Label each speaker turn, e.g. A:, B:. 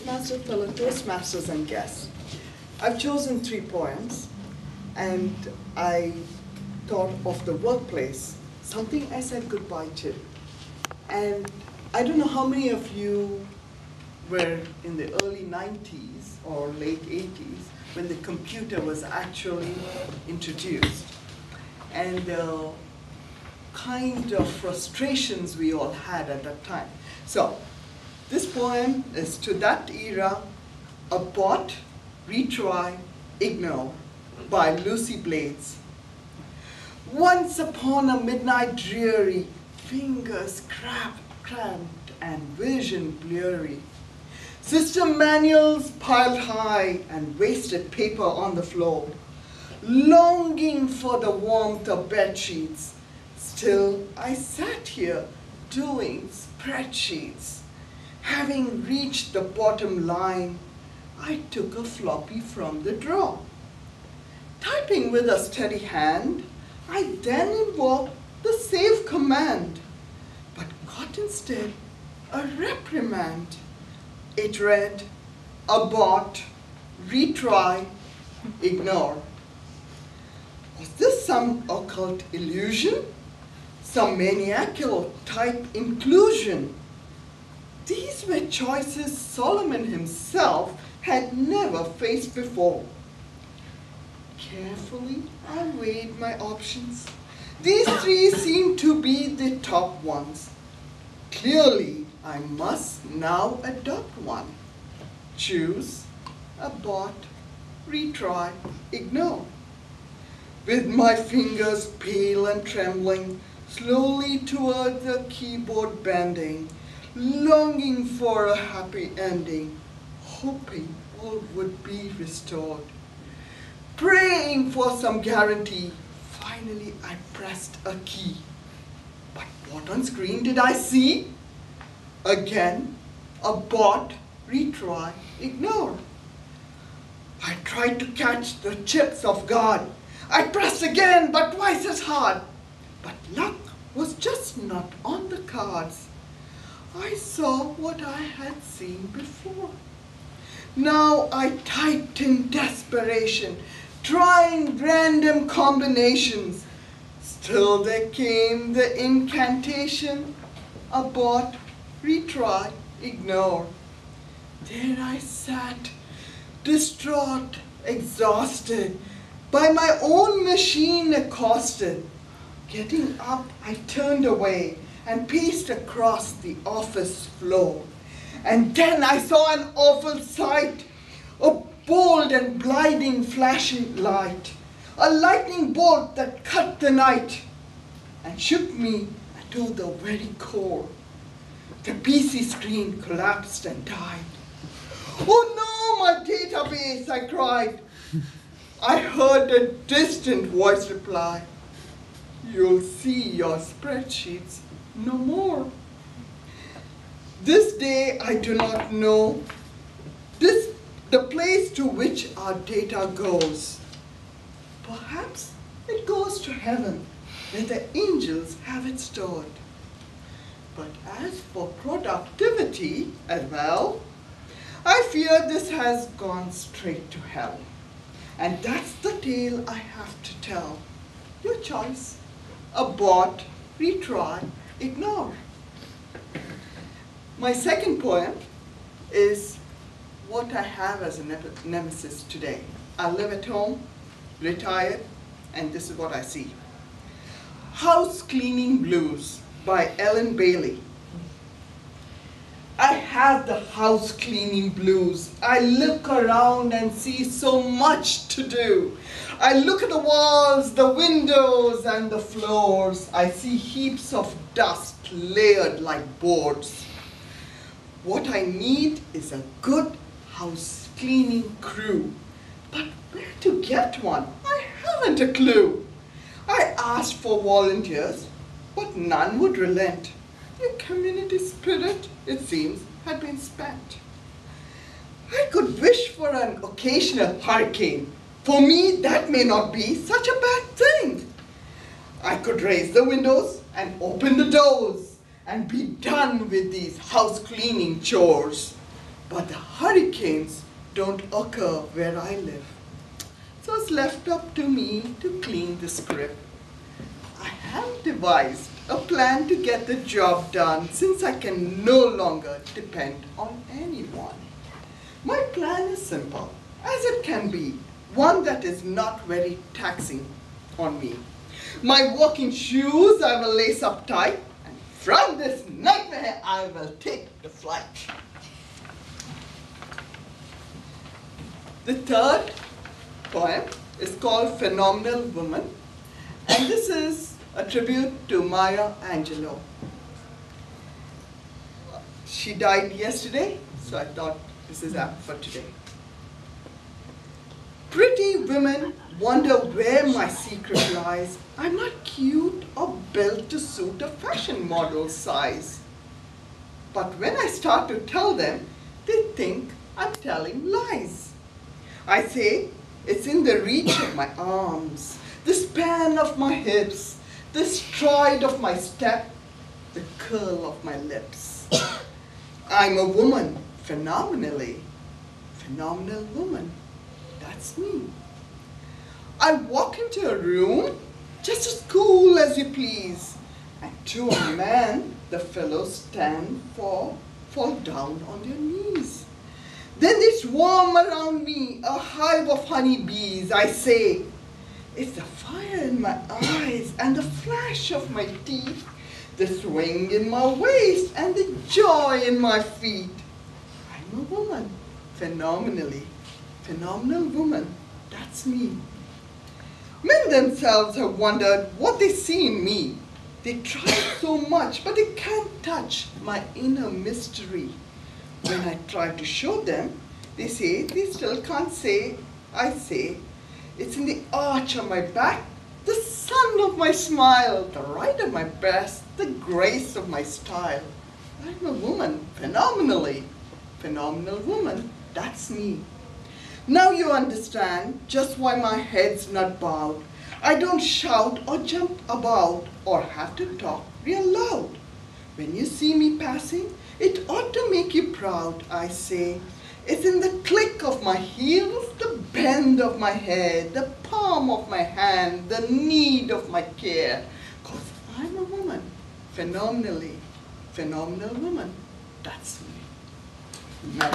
A: Toastmasters, fellow Toastmasters and guests. I've chosen 3 poems, and I thought of the workplace, something I said goodbye to. And I don't know how many of you were in the early 90s or late 80s when the computer was actually introduced. And the kind of frustrations we all had at that time. So, this poem is to that era, Abort, Retry, Ignore, by Lucy Blades. Once upon a midnight dreary, fingers cramped and vision blurry, system manuals piled high and wasted paper on the floor, longing for the warmth of bed sheets. Still, I sat here doing spreadsheets. Having reached the bottom line, I took a floppy from the drawer. Typing with a steady hand, I then invoked the save command, but got instead a reprimand. It read, abort, retry, ignore. Was this some occult illusion? Some maniacal type inclusion? These were choices Solomon himself had never faced before. Carefully, I weighed my options. These 3 seemed to be the top ones. Clearly, I must now adopt one. Choose, abort, retry, ignore. With my fingers pale and trembling, slowly toward the keyboard bending, longing for a happy ending, hoping all would be restored. Praying for some guarantee, finally I pressed a key. But what on screen did I see? Again, abort, retry, ignore. I tried to catch the chips of God. I pressed again, but twice as hard. But luck was just not on the cards. I saw what I had seen before. Now I typed in desperation, trying random combinations. Still there came the incantation, abort, retry, ignore. There I sat, distraught, exhausted, by my own machine accosted. Getting up, I turned away and paced across the office floor. And then I saw an awful sight, a bold and blinding flashing light, a lightning bolt that cut the night and shook me to the very core. The PC screen collapsed and died. Oh no, my database, I cried. I heard a distant voice reply, you'll see your spreadsheets no more. This day I do not know the place to which our data goes. Perhaps it goes to heaven where the angels have it stored. But as for productivity as well, I fear this has gone straight to hell. And that's the tale I have to tell. Your choice, abort, retry, ignore. My second poem is what I have as a nemesis today. I live at home, retired, and this is what I see. House Cleaning Blues by Ellen Bailey. I have the house cleaning blues. I look around and see so much to do. I look at the walls, the windows, and the floors. I see heaps of dust layered like boards. What I need is a good house cleaning crew. But where to get one? I haven't a clue. I asked for volunteers, but none would relent. The community spirit, it seems, had been spent. I could wish for an occasional hurricane. For me, that may not be such a bad thing. I could raise the windows and open the doors and be done with these house cleaning chores. But the hurricanes don't occur where I live. So it's left up to me to clean the script. I have devised a plan to get the job done since I can no longer depend on anyone. My plan is simple, as it can be, one that is not very taxing on me. My walking shoes I will lace up tight, and from this nightmare I will take the flight. The third poem is called Phenomenal Woman, and this is a tribute to Maya Angelou. She died yesterday, so I thought this is apt for today. Pretty women wonder where my secret lies. I'm not cute or built to suit a fashion model's size. But when I start to tell them, they think I'm telling lies. I say it's in the reach of my arms, the span of my hips, the stride of my step, the curl of my lips. I'm a woman, phenomenally. Phenomenal woman, that's me. I walk into a room just as cool as you please, and to a man the fellows stand for fall down on their knees. Then they swarm around me, a hive of honey bees. I say, it's the fire in my eyes and the flash of my teeth, the swing in my waist and the joy in my feet. I'm a woman, phenomenally. Phenomenal woman, that's me. Men themselves have wondered what they see in me. They try so much, but they can't touch my inner mystery. When I try to show them, they say they still can't say. I say, it's in the arch of my back, the sun of my smile, the right of my breast, the grace of my style. I'm a woman, phenomenally. Phenomenal woman, that's me. Now you understand just why my head's not bowed. I don't shout or jump about or have to talk real loud. When you see me passing, it ought to make you proud, I say. It's in the click of my heels, the bend of my head, the palm of my hand, the need of my care. 'Cause I'm a woman, phenomenally. Phenomenal woman, that's me. Now,